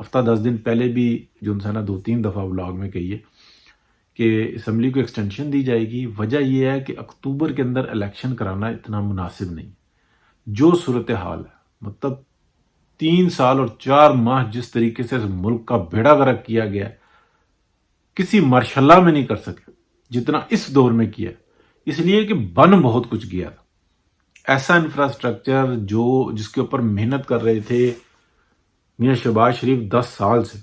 ہفتہ 10 دن پہلے بھی جو انسان 2-3 دفعہ بلاگ میں کہی ہے کہ اسمبلی کو ایکسٹینشن دی جائے گی. وجہ یہ ہے کہ اکتوبر کے اندر الیکشن کرانا اتنا مناسب نہیں. جو صورتحال ہے مطلب 3 سال اور 4 ماہ جس طریقے سے اس ملک کا بیڑا غرق کیا گیا کسی مارشاء اللہ میں نہیں کر سکے جتنا اس دور میں کیا. اس لیے کہ بن بہت کچھ گیا تھا. ایسا انفراسٹرکچر جس کے اوپر محنت کر رہے تھے میاں شہباز شریف 10 سال سے،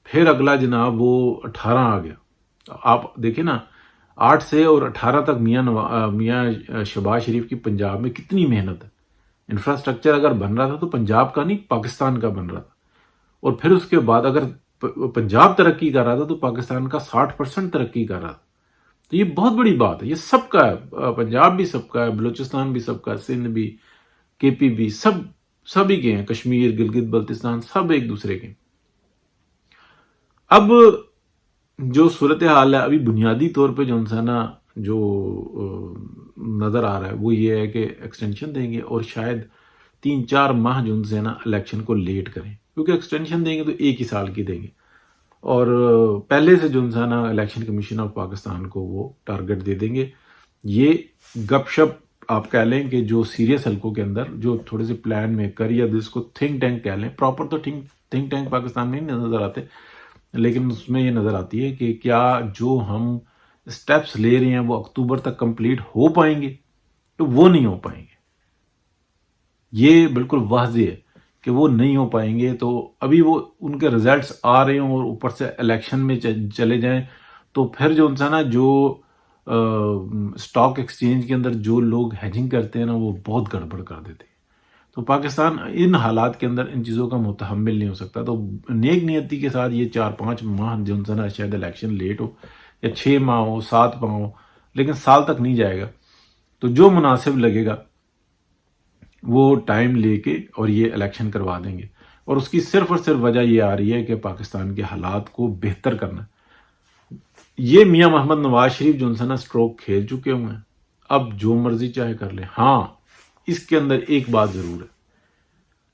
پھر اگلا جناب وہ 18 آ گیا. آپ دیکھیں نا 8 سے اور 18 تک میاں شہباز شریف کی پنجاب میں کتنی محنت ہے. انفراسٹرکچر اگر بن رہا تھا تو پنجاب کا نہیں پاکستان کا بن رہا تھا. اور پھر اس کے بعد اگر پنجاب ترقی کر رہا تھا تو پاکستان کا 60% ترقی کر رہا تھا. تو یہ بہت بڑی بات ہے. یہ سب کا ہے، پنجاب بھی سب کا ہے، بلوچستان بھی سب کا ہے، سندھ بھی، کے پی بھی، سبھی کے ہیں، کشمیر، گلگت بلتستان سب ایک دوسرے کے. اب جو صورتحال ہے ابھی بنیادی طور پہ جو انسانہ جو نظر آ رہا ہے وہ یہ ہے کہ ایکسٹینشن دیں گے اور شاید 3-4 ماہ جو ان سے نا الیکشن کو لیٹ کریں، کیونکہ ایکسٹینشن دیں گے تو 1 ہی سال کی دیں گے. اور پہلے سے جو انسان الیکشن کمیشن آف پاکستان کو وہ ٹارگٹ دے دیں گے. یہ گپ شپ آپ کہہ لیں کہ جو سیریس حلقوں کے اندر جو تھوڑے سے پلان میکر یا جس کو تھنک ٹینک کہہ لیں، پراپر تو تھنک ٹینک پاکستان میں نہیں نظر آتے، لیکن اس میں یہ نظر آتی ہے کہ کیا جو ہم سٹیپس لے رہے ہیں وہ اکتوبر تک کمپلیٹ ہو پائیں گے؟ تو وہ نہیں ہو پائیں گے. یہ بالکل واضح ہے کہ وہ نہیں ہو پائیں گے. تو ابھی وہ ان کے ریزلٹس آ رہے ہوں اور اوپر سے الیکشن میں چلے جائیں تو پھر جو انسان جو اسٹاک ایکسچینج کے اندر جو لوگ ہیجنگ کرتے ہیں نا وہ بہت گڑبڑ کر دیتے ہیں. تو پاکستان ان حالات کے اندر ان چیزوں کا متحمل نہیں ہو سکتا. تو نیک نیتی کے ساتھ یہ 4-5 ماہ جو انسان شاید الیکشن لیٹ ہو یا 6 ماہ ہو 7 ماہ ہو، لیکن سال تک نہیں جائے گا. تو جو مناسب لگے گا وہ ٹائم لے کے اور یہ الیکشن کروا دیں گے. اور اس کی صرف اور صرف وجہ یہ آ رہی ہے کہ پاکستان کے حالات کو بہتر کرنا. یہ میاں محمد نواز شریف جو انسان سٹروک کھیل چکے ہوئے ہیں، اب جو مرضی چاہے کر لیں. ہاں اس کے اندر ایک بات ضرور ہے.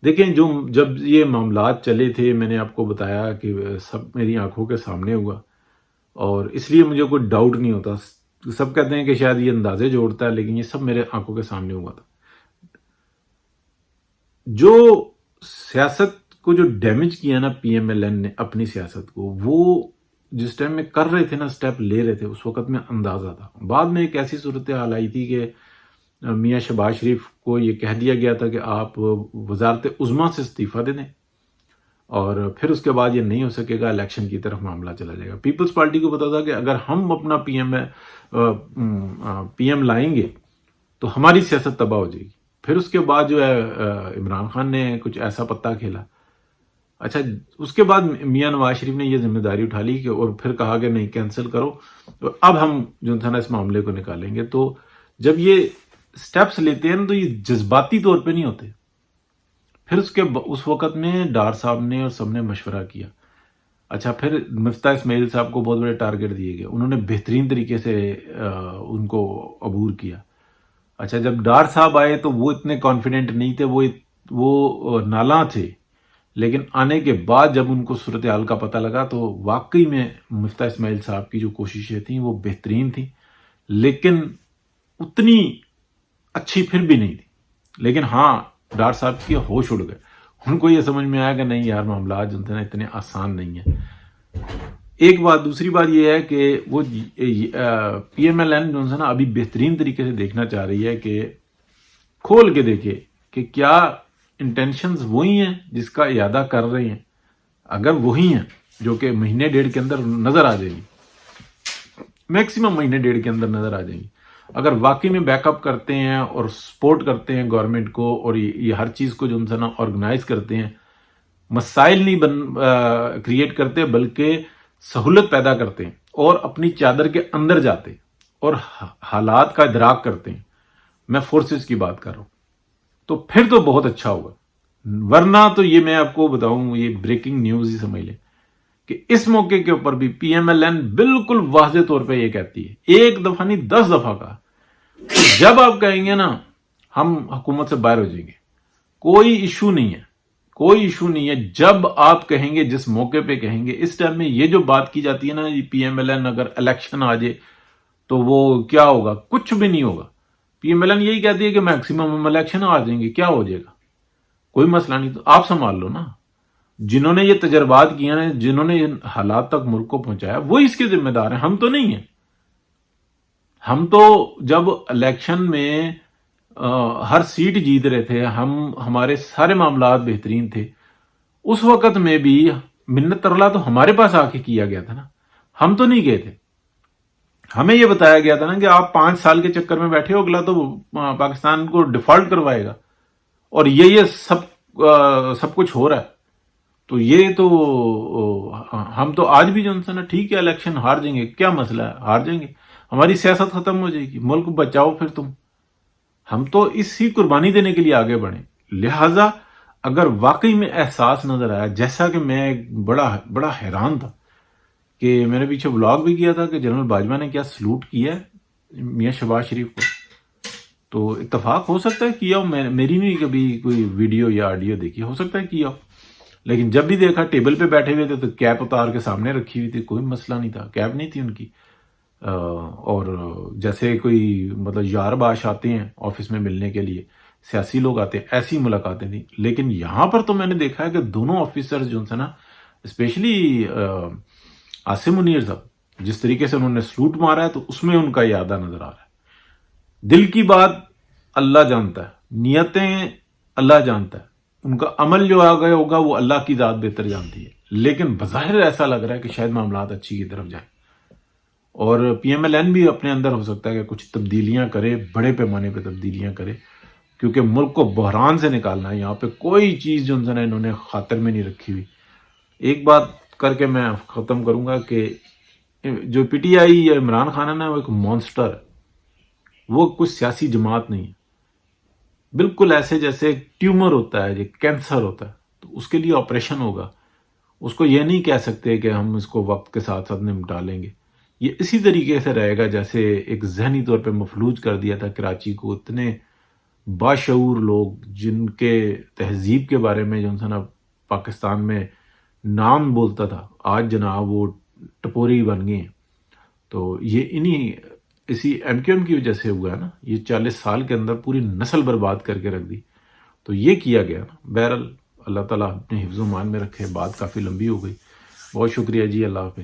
دیکھیں جب یہ معاملات چلے تھے میں نے آپ کو بتایا کہ سب میری آنکھوں کے سامنے ہوا اور اس لیے مجھے کوئی ڈاؤٹ نہیں ہوتا. سب کہتے ہیں کہ شاید یہ اندازے جوڑتا ہے، لیکن یہ سب میرے آنکھوں کے سامنے ہوا تھا. جو سیاست کو جو ڈیمیج کیا نا پی ایم ایل این نے اپنی سیاست کو، وہ جس ٹائم میں کر رہے تھے نا اسٹیپ لے رہے تھے اس وقت میں اندازہ تھا. بعد میں ایک ایسی صورتحال آئی تھی کہ میاں شہباز شریف کو یہ کہہ دیا گیا تھا کہ آپ وزارت عظمیٰ سے استعفیٰ دے دیں اور پھر اس کے بعد یہ نہیں ہو سکے گا، الیکشن کی طرف معاملہ چلا جائے گا. پیپلز پارٹی کو پتا تھا کہ اگر ہم اپنا پی ایم لائیں گے تو ہماری سیاست تباہ ہو جائے گی. پھر اس کے بعد جو ہے عمران خان نے کچھ ایسا پتہ کھیلا. اچھا اس کے بعد میاں نواز شریف نے یہ ذمہ داری اٹھا لی کہ اور پھر کہا کہ نہیں کینسل کرو اور اب ہم جو تھا نا اس معاملے کو نکالیں گے. تو جب یہ سٹیپس لیتے ہیں نا تو یہ جذباتی طور پہ نہیں ہوتے. پھر اس وقت میں ڈار صاحب نے اور سب نے مشورہ کیا. اچھا پھر مفتاح اسماعیل صاحب کو بہت بڑے ٹارگٹ دیے گئے، انہوں نے بہترین طریقے سے ان کو عبور کیا. اچھا جب ڈار صاحب آئے تو وہ اتنے کانفیڈنٹ نہیں تھے، وہ نالاں تھے، لیکن آنے کے بعد جب ان کو صورتحال کا پتہ لگا تو واقعی میں مفتاح اسماعیل صاحب کی جو کوششیں تھیں وہ بہترین تھیں، لیکن اتنی اچھی پھر بھی نہیں تھی. لیکن ہاں ڈار صاحب کی ہوش اڑ گئے، ان کو یہ سمجھ میں آیا کہ نہیں یار معاملات جو تھے نا اتنے آسان نہیں ہیں. ایک بات. دوسری بات یہ ہے کہ وہ پی ایم ایل این جو ہے نا ابھی بہترین طریقے سے دیکھنا چاہ رہی ہے کہ کھول کے دیکھے کہ کیا انٹینشنز وہی ہیں جس کا اعادہ کر رہے ہیں. اگر وہی ہیں جو کہ مہینے ڈیڑھ کے اندر نظر آ جائیں گی، میکسیمم مہینے ڈیڑھ کے اندر نظر آ جائیں گی. اگر واقعی میں بیک اپ کرتے ہیں اور سپورٹ کرتے ہیں گورنمنٹ کو اور یہ ہر چیز کو جو انسان آرگنائز کرتے ہیں، مسائل نہیں کریٹ کرتے بلکہ سہولت پیدا کرتے ہیں اور اپنی چادر کے اندر جاتے ہیں اور حالات کا ادراک کرتے ہیں. میں فورسز کی بات کر رہا ہوں. تو پھر تو بہت اچھا ہوگا. ورنہ تو یہ میں آپ کو بتاؤں یہ بریکنگ نیوز ہی سمجھ لیں کہ اس موقع کے اوپر بھی پی ایم ایل این بالکل واضح طور پہ یہ کہتی ہے، ایک دفعہ نہیں 10 دفعہ کہا، جب آپ کہیں گے نا ہم حکومت سے باہر ہو جائیں گے، کوئی ایشو نہیں ہے، کوئی ایشو نہیں ہے. جب آپ کہیں گے، جس موقع پہ کہیں گے. اس ٹائم میں یہ جو بات کی جاتی ہے نا، پی ایم ایل این اگر الیکشن آ جائے تو وہ کیا ہوگا، کچھ بھی نہیں ہوگا. پی ایم ایل این یہی کہتی ہے کہ میکسیمم ہم الیکشن آ جائیں گے، کیا ہو جائے گا، کوئی مسئلہ نہیں. تو آپ سنبھال لو نا. جنہوں نے یہ تجربات کیا ہیں، جنہوں نے ان حالات تک ملک کو پہنچایا، وہ اس کے ذمہ دار ہیں، ہم تو نہیں ہیں. ہم تو جب الیکشن میں ہر سیٹ جیت رہے تھے، ہمارے سارے معاملات بہترین تھے، اس وقت میں بھی منت ترلا تو ہمارے پاس آ کے کیا گیا تھا نا. ہم تو نہیں گئے تھے. ہمیں یہ بتایا گیا تھا نا کہ آپ 5 سال کے چکر میں بیٹھے ہو، اگلا تو پاکستان کو ڈیفالٹ کروائے گا، اور یہ سب کچھ ہو رہا ہے. تو یہ تو ہم تو آج بھی جو ہے نا، ٹھیک ہے الیکشن ہار جائیں گے، کیا مسئلہ ہے، ہار جائیں گے، ہماری سیاست ختم ہو جائے گی، ملک بچاؤ پھر تم. ہم تو اسی قربانی دینے کے لیے آگے بڑھیں. لہٰذا اگر واقعی میں احساس نظر آیا، جیسا کہ میں بڑا حیران تھا کہ میں نے پیچھے بلاگ بھی کیا تھا کہ جنرل باجوہ نے کیا سلوٹ کیا ہے میاں شہباز شریف کو. تو اتفاق ہو سکتا ہے کیا ہو، میری نہیں کبھی کوئی ویڈیو یا آڈیو دیکھی، ہو سکتا ہے کیا ہو، لیکن جب بھی دیکھا ٹیبل پہ بیٹھے ہوئے تھے تو کیپ اتار کے سامنے رکھی ہوئی تھی، کوئی مسئلہ نہیں تھا، کیپ نہیں تھی ان کی. اور جیسے کوئی مطلب یار باش آتے ہیں آفس میں ملنے کے لیے، سیاسی لوگ آتے ہیں، ایسی ملاقاتیں تھیں. لیکن یہاں پر تو میں نے دیکھا ہے کہ دونوں آفیسرز جو ہیں نا، اسپیشلی عاصم منیر صاحب، جس طریقے سے انہوں نے سلوٹ مارا ہے تو اس میں ان کا ارادہ نظر آ رہا ہے. دل کی بات اللہ جانتا ہے، نیتیں اللہ جانتا ہے، ان کا عمل جو آگے ہوگا وہ اللہ کی ذات بہتر جانتی ہے. لیکن بظاہر ایسا لگ رہا ہے کہ شاید معاملات اچھی کی طرف جائیں، اور پی ایم ایل این بھی اپنے اندر ہو سکتا ہے کہ کچھ تبدیلیاں کرے، بڑے پیمانے پہ تبدیلیاں کرے، کیونکہ ملک کو بحران سے نکالنا ہے. یہاں پہ کوئی چیز جو انہوں نے خاطر میں نہیں رکھی ہوئی. ایک بات کر کے میں ختم کروں گا کہ جو پی ٹی آئی یا عمران خان ہے نا، وہ ایک مانسٹر ہے، وہ کچھ سیاسی جماعت نہیں ہے. بالکل ایسے جیسے ٹیومر ہوتا ہے، جو کینسر ہوتا ہے، تو اس کے لیے آپریشن ہوگا. اس کو یہ نہیں کہہ سکتے کہ ہم اس کو وقت کے ساتھ ساتھ نمٹا لیں گے. یہ اسی طریقے سے رہے گا جیسے ایک ذہنی طور پہ مفلوج کر دیا تھا کراچی کو. اتنے باشعور لوگ جن کے تہذیب کے بارے میں جو نا پاکستان میں نام بولتا تھا، آج جناب وہ ٹپوری بن گئے ہیں. تو یہ اسی ایم کیو ایم کی وجہ سے ہوا ہے نا. یہ 40 سال کے اندر پوری نسل برباد کر کے رکھ دی. تو یہ کیا گیا نا. بہرحال اللہ تعالیٰ اپنے حفظ و مان میں رکھے. بات کافی لمبی ہو گئی. بہت شکریہ جی. اللہ حافظ.